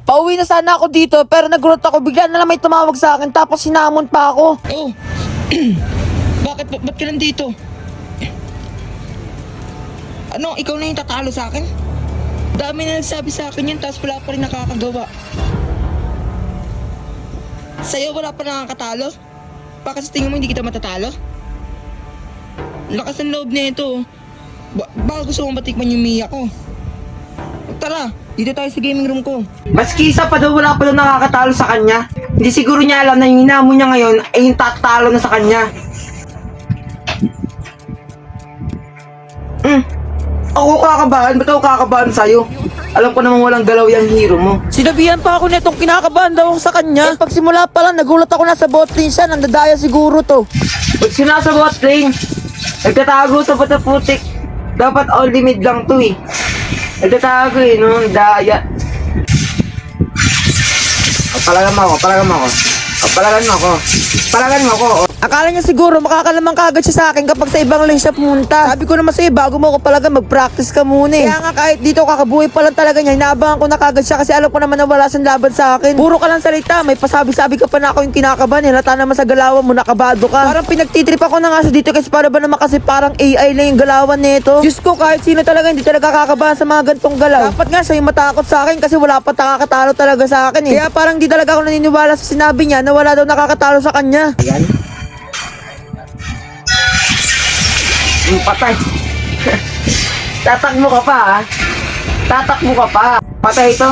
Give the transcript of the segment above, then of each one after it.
Pauwi na sana ako dito pero nagulat ako. Bigla na lang may tumawag sa akin tapos sinamon pa ako. Oh, ba't ka nandito? Ano, ikaw na yung tatalo sa akin? Dami na nagsabi sa akin yan, tapos wala pa rin nakakagawa. Sa'yo wala pa nakakatalo? Baka sa tingin mo hindi kita matatalo? Lakas ng loob na ito. Baka gusto mong matikman yung Mia ko. Tara, dito tayo sa gaming room ko. Maski isa pa daw wala pa daw nakakatalo sa kanya. Hindi siguro niya alam na yung hinamo niya ngayon ay yung tatalo na sa kanya. Ako kakabahan? Ba't ako kakabahan sa'yo? Alam ko namang walang galaw yung hero mo. Sinabihan pa ako netong kinakabahan daw ako sa kanya. Eh, pagsimula pa lang, nagulat ako nasa bot lane siya. Nandadaya siguro to. Pag sinasabot lane, nagtatago sa putik. Dapat only mid lang to eh. Nagtatago eh, no? Daya. Palagan mo ako. Akala niya siguro makakalamang kagad siya sa akin kapag sa ibang lane siya pumunta. Sabi ko naman sa'yo, bago mo ako palagan, mag-practice ka muna eh. Kaya nga kahit dito kakabuhay pa lang talaga niya, inaabangan ko na kagad siya kasi alam ko naman na wala siyang laban sa akin. Puro ka lang salita, may pasabi-sabi ka pa na ako yung kinakabahan. Halata naman sa galawan mo, nakabado ka. Parang pinagtitrip ako na nga siya dito kasi para ba naman kasi parang AI lang yung galawan nito. Diyos ko, kahit sino talaga hindi talaga kakabahan sa mga gantong galaw. Dapat nga siya yung matakot sa akin kasi wala pa nakakatalo talaga sa akin eh. Kaya parang di talaga ako naniniwala sa sinabi niya na wala daw nakakatalo sa kanya. Ayan. Patay. Tatakbo ka pa ha. Tatakbo ka pa. Patay ito.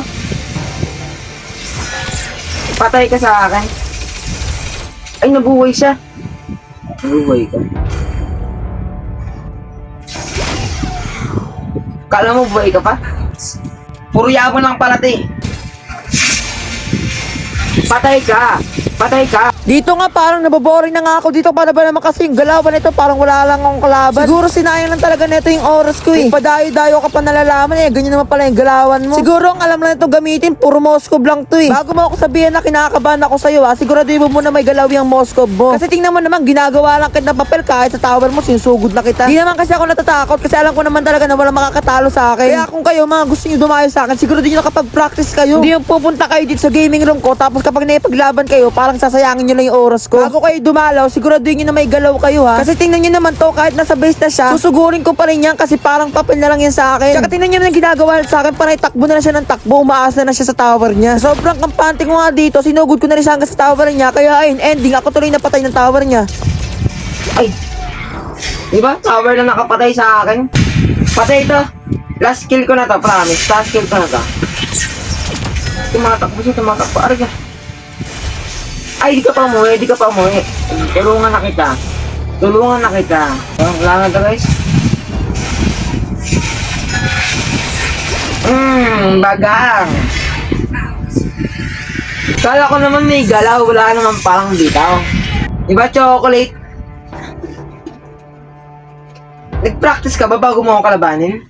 Patay ka sa akin. Ay, nabuhay siya. Nabuhay ka. Kala mo buhay ka pa? Puro yabon lang pala te. Patay ka. Patay ka. Dito nga parang naboboring na nga ako dito. Para ba naman kasi yung galawan nito parang wala lang akong kalaban. Siguro sinayang lang talaga nito yung oras ko eh. Padayo-dayo ka pa nalalaman eh. Ganyan naman pala yung galawan mo. Siguro ang alam lang itong gamitin, puro Moskov lang to eh. Bago mo ako sabihin na kinakabahan ako sa'yo siguraduhin mo muna may galaw yung Moskov mo. Kasi tingnan mo naman, ginagawa lang kita ng papel kahit sa tower mo, sinusugod na kita. Di naman kasi ako natatakot kasi alam ko naman talaga na walang makakatalo sa akin. Kaya kung kayo mga gusto nyo dumayo sa akin, siguro din nyo nakapag-practice kayo. Hindi yung pupunta kayo dito sa gaming room ko tapos kapag naipaglaban kayo, parang sasayangin nyo lang yung oras ko. Bago kayo dumalaw, siguraduhin nyo na may galaw kayo ha. Kasi tingnan nyo naman to, kahit nasa base na siya, susugurin ko pa rin yan kasi parang papel na lang yan sa akin. Tsaka tingnan nyo na yung ginagawa sa akin, parang takbo na lang siya ng takbo, umaas na siya sa tower niya. Sobrang kampante ko nga dito, sinugod ko na rin siya hanggang sa tower niya, kaya ayun, ending, ako tuloy napatay ng tower niya. Ay. Diba? Tower na nakapatay sa akin. Patay ito. Last kill ko na to, promise. Last kill ko na to. Tumatakbo siya, tumatakbo. Aray ka. Ay, di ka pa umuwi. Tulungan na kita. Wala na to, guys. Bagang. Kala ko naman may galaw. Wala naman parang bitaw. Diba, chocolate? Nag-practice ka ba bago mo ako kalabanin?